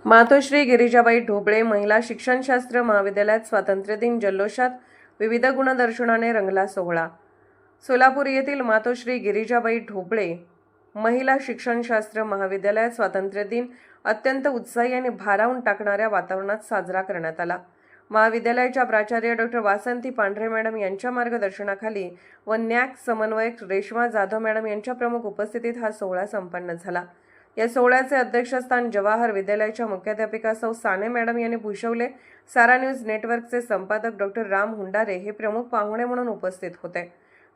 मातोश्री गिरिजाबाई ढोबळे महिला शिक्षणशास्त्र महाविद्यालयात स्वातंत्र्य दिन जल्लोषात विविध गुणदर्शनाने रंगला सोहळा। सोलापूर येथील मातोश्री गिरिजाबाई ढोबळे महिला शिक्षणशास्त्र महाविद्यालयात स्वातंत्र्य दिन अत्यंत उत्साही आणि भारावून टाकणाऱ्या वातावरणात साजरा करण्यात आला। महाविद्यालयाच्या प्राचार्य डॉ. वासंती पांढरे मॅडम यांच्या मार्गदर्शनाखाली व न्याक समन्वयक रेश्मा जाधव मॅडम यांच्या प्रमुख उपस्थितीत हा सोहळा संपन्न झाला। या सोहळ्याचे अध्यक्षस्थान जवाहर विद्यालयाच्या मुख्याध्यापिका सौ साने मॅडम यांनी भूषवले। सारा न्यूज नेटवर्कचे संपादक डॉ. राम हुंडारे हे प्रमुख पाहुणे म्हणून उपस्थित होते।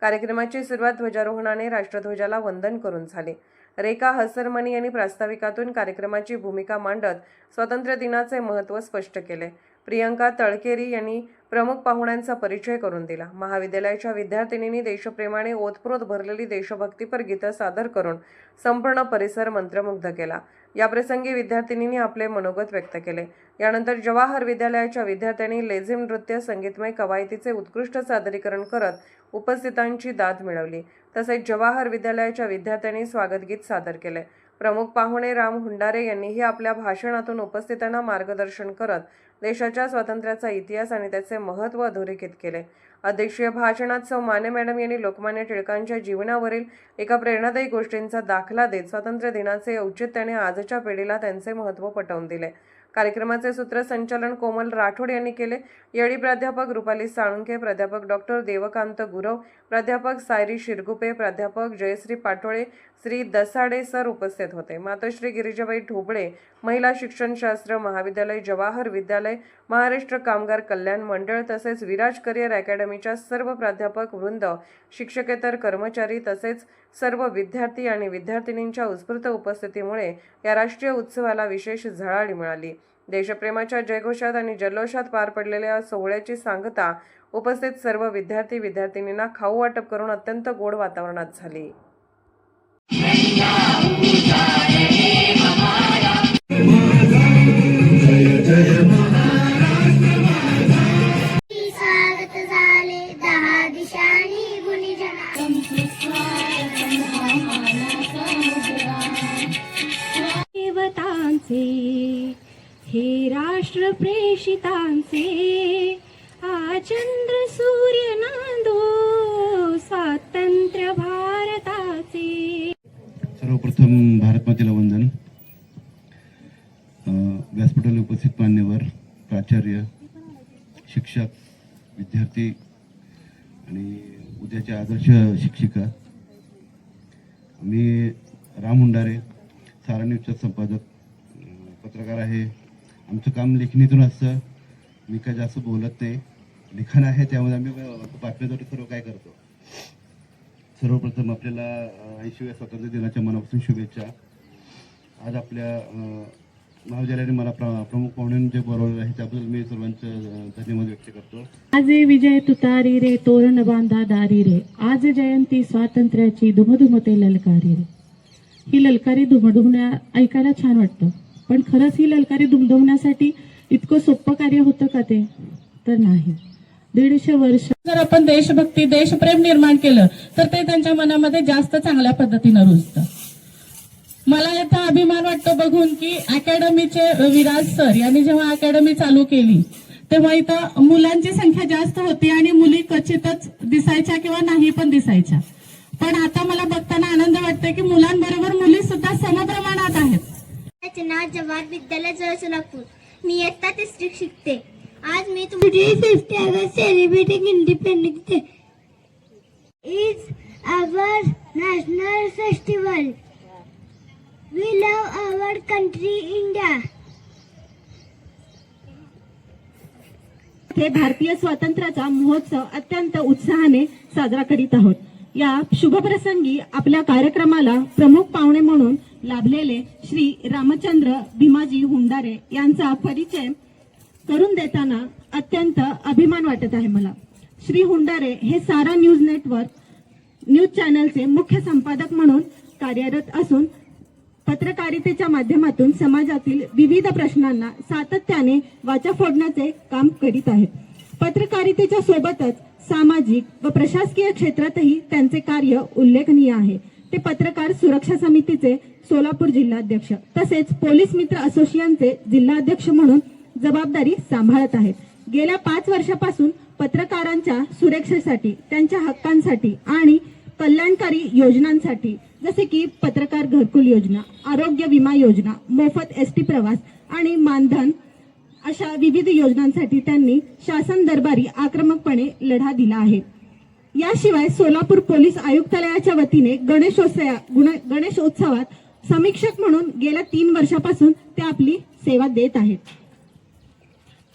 कार्यक्रमाची सुरुवात ध्वजारोहणाने राष्ट्रध्वजाला वंदन करून झाली। रेखा हसरमणी यांनी प्रास्ताविकातून कार्यक्रमाची भूमिका मांडत स्वातंत्र्य दिनाचे महत्त्व स्पष्ट केले। प्रियंका तळकेरी यांनी प्रमुख पाहुण्यांचा परिचय करून दिला। महाविद्यालयाच्या विद्यार्थिनींनी देशप्रेमाने ओतप्रोत भरलेली देशभक्तीपर गीतं सादर करून संपूर्ण परिसर मंत्रमुग्ध केला। याप्रसंगी विद्यार्थिनींनी आपले मनोगत व्यक्त केले। यानंतर जवाहर विद्यालयाच्या विद्यार्थ्यांनी लेझिम नृत्य संगीतमय कवायतीचे उत्कृष्ट सादरीकरण करत उपस्थितांची दाद मिळवली। तसेच जवाहर विद्यालयाच्या विद्यार्थ्यांनी स्वागतगीत सादर केले। प्रमुख पाहुणे राम हुंडारे यांनीही आपल्या भाषणातून उपस्थितांना मार्गदर्शन करत देशाच्या स्वातंत्र्याचा इतिहास आणि त्याचे महत्त्व अधोरेखित केले। अध्यक्षीय भाषणात सौ माने मॅडम यांनी लोकमान्य टिळकांच्या जीवनावरील एका प्रेरणादायी गोष्टींचा दाखला देत स्वातंत्र्य दिनाचे औचित्याने आजच्या पिढीला त्यांचे महत्त्व पटवून दिले। कार्यक्रमाचे सूत्रसंचालन कोमल राठोड यांनी केले। यावेळी प्राध्यापक रुपाली साळुंखे, प्राध्यापक डॉ. देवकांत गुरव, प्राध्यापक सायरी शिरगुपे, प्राध्यापक जयश्री पाटोळे, श्री दसाडे सर उपस्थित होते। मातोश्री गिरिजाबाई ढोबळे महिला शिक्षणशास्त्र महाविद्यालय, जवाहर विद्यालय, महाराष्ट्र कामगार कल्याण मंडळ तसेच विराज करिअर अकॅडमीच्या सर्व प्राध्यापक वृंद, शिक्षकेतर कर्मचारी तसेच सर्व विद्यार्थी आणि विद्यार्थिनींच्या उत्स्फूर्त उपस्थितीमुळे या राष्ट्रीय उत्सवाला विशेष झळाळी मिळाली। देशप्रेमाच्या जयघोषात आणि जल्लोषात पार पडलेल्या सोहळ्याची सांगता उपस्थित सर्व विद्यार्थी विद्यार्थिनींना खाऊ वाटप करून अत्यंत गोड वातावरणात झाली। हे राष्ट्र प्रेषितांचे आचंद्र सूर्य नांदो स्वातंत्र्य भारताचे। सर्वप्रथम भारत मातेला वंदन। व्यासपीठाला उपस्थित मान्यवर, प्राचार्य, शिक्षक, विद्यार्थी आणि उद्याच्या आदर्श शिक्षिका, मी राम हुंडारे, सारा न्यूजचा संपादक, पत्रकार आहे। आमचं काम लेखणीतून असतं। मी काय जास्त बोलत नाही, लिखाण आहे त्यामध्ये आम्ही बातम्याद्वारे सर्व काय करतो। सर्वप्रथम आपल्याला 80व्या स्वातंत्र्य दिनाच्या मनापासून शुभेच्छा। आज आपल्या महाविद्यालयाने मला प्रमुख पाहुण्यांनी जे बोलवलं आहे त्याबद्दल मी सर्वांचं धन्यवाद व्यक्त करतो। आज विजय तुतारी रे, तोरण बांधा दारी रे, आज जयंती स्वातंत्र्याची दुमदुमते ललकारी रे। ही ललकारी दुमदुमण्या ऐकायला छान वाटतं, पण खरंच ही ललकारी दुमदुमण्यासाठी इतकं सोपं कार्य होतं का ते? तर नाही। 150 वर्ष जर आपण देशभक्ती देशप्रेम निर्माण केलं तर ते त्यांच्या मनामध्ये जास्त चांगल्या पद्धतीनं रुजतं। मला याचा अभिमान वाटतो बघून की अकॅडमीचे विराज सर यांनी जेव्हा अकॅडमी चालू केली तेव्हा इथं मुलांची संख्या जास्त होती आणि मुली क्वचितच दिसायच्या किंवा नाही पण दिसायच्या, पण आता मला बघताना आनंद वाटतोय की मुलांबरोबर मुली सुद्धा समप्रमाणात आहेत। नाव जवाहर विद्यालय जवळ सोलापूर। मी इयत्ता 3री शिकते। आज मी तुमच्या celebrating independence day is our national festival. We love our country India. हे भारतीय स्वातंत्र्याचा महोत्सव अत्यंत उत्साहाने साजरा करीत आहोत। या शुभप्रसंगी आपल्या कार्यक्रमाला प्रमुख पाहुणे म्हणून लाभलेले श्री रामचंद्र भीमाजी हुंडारे यांचा परिचय करून देताना अत्यंत अभिमान वाटत आहे मला। श्री हुंडारे हे सारा न्यूज नेटवर्क न्यूज चॅनलचे मुख्य संपादक म्हणून कार्यरत असून पत्रकारितेच्या माध्यमातून समाजातील विविध प्रश्नांना सातत्याने वाचा फोडण्याचे काम करीत आहेत। पत्रकारितेच्या सोबतच सामाजिक व प्रशासकीय क्षेत्रातही त्यांचे कार्य उल्लेखनीय आहे। ते पत्रकार सुरक्षा समितीचे सोलापूर जिल्हाध्यक्ष तसेच पोलीस मित्र असोसिएशनचे जिल्हाध्यक्ष म्हणून जबाबदारी सांभाळत आहेत. गेल्या 5 वर्षापासून पत्रकारांच्या सुरक्षेसाठी, त्यांच्या हक्कांसाठी आणि कल्याणकारी योजनांसाठी जसे की पत्रकार घरकुल योजना, आरोग्य विमा योजना, मोफत एसटी प्रवास आणि मानधन अशा विविध योजनांसाठी त्यांनी शासन दरबारी आक्रमकपणे लढा दिला आहे. याशिवाय सोलापूर पोलीस आयुक्तालयाच्या वतीने गणेशोत्सवात समीक्षक म्हणून गेल्या 3 वर्षापासून ते आपली सेवा देत आहेत.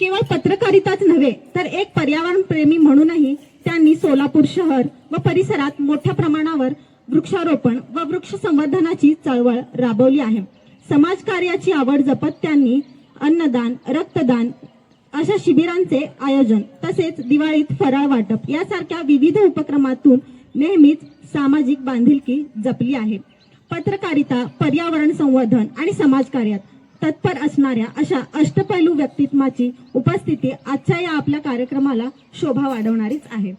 केवळ पत्रकारिताच नव्हे तर एक पर्यावरण प्रेमी म्हणूनही त्यांनी सोलापूर शहर व परिसरात मोठ्या प्रमाणावर वृक्षारोपण व वृक्ष संवर्धनाची चळवळ राबवली आहे. समाजकार्याची आवड जपत त्यांनी अन्नदान, रक्तदान अशा शिबिरांचे आयोजन तसेच दिवाळीत फराळ वाटप यासारख्या विविध उपक्रमातून नेहमीच सामाजिक बांधिलकी जपली आहे. पत्रकारिता, पर्यावरण संवर्धन आणि समाजकार्यात तत्पर असणाऱ्या अशा अष्टपैलू व्यक्तित्वाची उपस्थिती आजच्या या आपल्या कार्यक्रमाला शोभा वाढवणारीच आहे.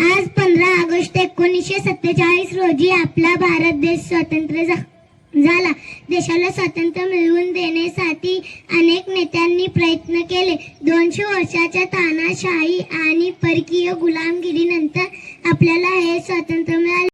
आज 15 ऑगस्ट 1947 रोजी आपला भारत देश स्वतंत्र झाला. देशाला स्वातंत्र्य मिळवून देण्यासाठी अनेक नेत्यांनी प्रयत्न केले. 200 वर्षाच्या तानाशाही आणि परकीय गुलामगिरीनंतर आपल्याला हे स्वातंत्र्य मिळाले.